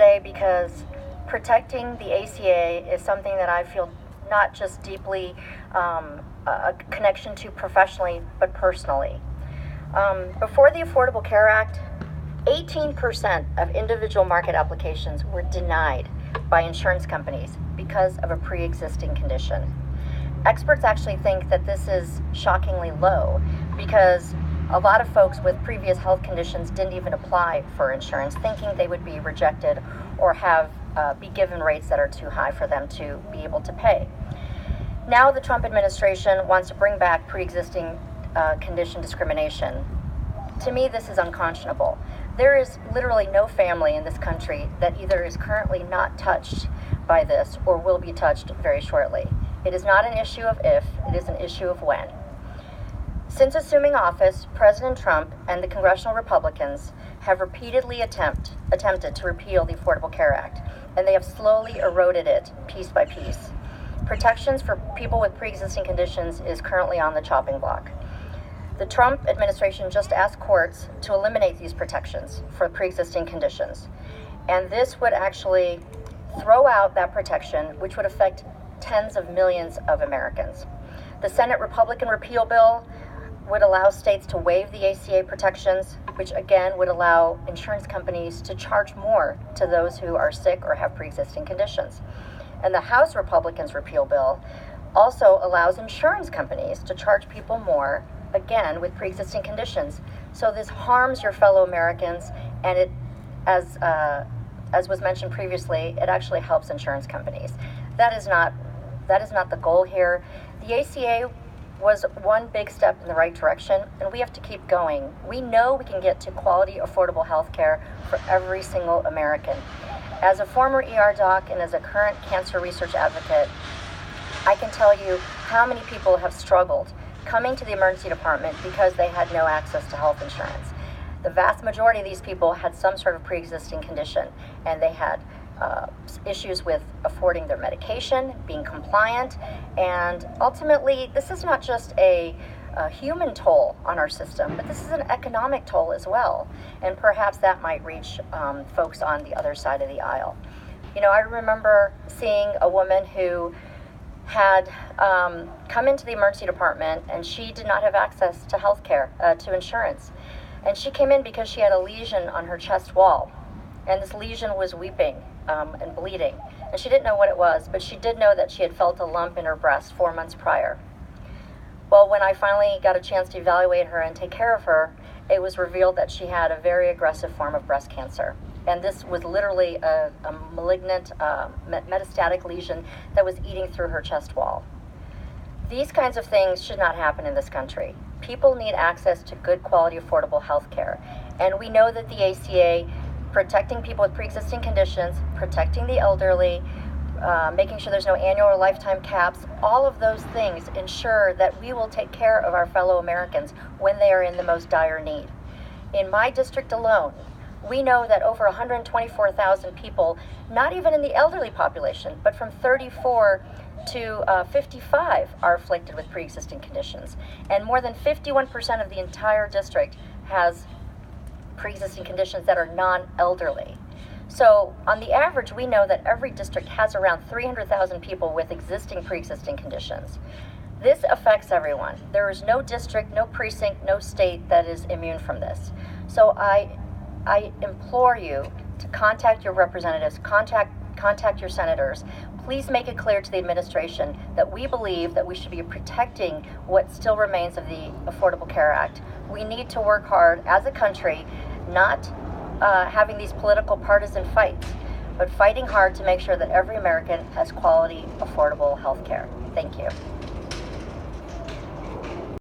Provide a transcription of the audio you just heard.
today because protecting the ACA is something that I feel not just deeply a connection to professionally, but personally. Before the Affordable Care Act, 18% of individual market applications were denied by insurance companies because of a pre-existing condition. Experts actually think that this is shockingly low because a lot of folks with previous health conditions didn't even apply for insurance, thinking they would be rejected or be given rates that are too high for them to be able to pay. Now the Trump administration wants to bring back pre-existing condition discrimination. To me, this is unconscionable. There is literally no family in this country that either is currently not touched by this or will be touched very shortly. It is not an issue of if, it is an issue of when. Since assuming office, President Trump and the congressional Republicans have repeatedly attempted to repeal the Affordable Care Act, and they have slowly eroded it piece by piece. Protections for people with pre-existing conditions is currently on the chopping block. The Trump administration just asked courts to eliminate these protections for pre-existing conditions, and this would actually throw out that protection, which would affect tens of millions of Americans. The Senate Republican repeal bill would allow states to waive the ACA protections, which again would allow insurance companies to charge more to those who are sick or have pre-existing conditions. And the House Republicans repeal bill also allows insurance companies to charge people more, again with pre-existing conditions. So this harms your fellow Americans, and it, as was mentioned previously, it actually helps insurance companies. That is not the goal here. The ACA was one big step in the right direction, and we have to keep going. We know we can get to quality, affordable health care for every single American. As a former ER doc and as a current cancer research advocate, I can tell you how many people have struggled coming to the emergency department because they had no access to health insurance. The vast majority of these people had some sort of pre-existing condition, and they had issues with affording their medication, being compliant, and ultimately this is not just a human toll on our system, but this is an economic toll as well, and perhaps that might reach folks on the other side of the aisle. You know, I remember seeing a woman who had come into the emergency department, and she did not have access to health care, to insurance, and she came in because she had a lesion on her chest wall, and this lesion was weeping and bleeding, and she didn't know what it was, but she did know that she had felt a lump in her breast 4 months prior. Well, when I finally got a chance to evaluate her and take care of her, it was revealed that she had a very aggressive form of breast cancer, and this was literally a malignant metastatic lesion that was eating through her chest wall. These kinds of things should not happen in this country. People need access to good quality, affordable health care, and we know that the ACA, protecting people with pre-existing conditions, protecting the elderly, making sure there's no annual or lifetime caps, all of those things ensure that we will take care of our fellow Americans when they are in the most dire need. In my district alone, we know that over 124,000 people, not even in the elderly population, but from 34 to 55 are afflicted with pre-existing conditions. And more than 51% of the entire district has pre-existing conditions that are non-elderly. So on the average, we know that every district has around 300,000 people with existing pre-existing conditions. This affects everyone. There is no district, no precinct, no state that is immune from this. So I implore you to contact your representatives, contact your senators. Please make it clear to the administration that we believe that we should be protecting what still remains of the Affordable Care Act. We need to work hard as a country, not having these political partisan fights, but fighting hard to make sure that every American has quality, affordable health care. Thank you.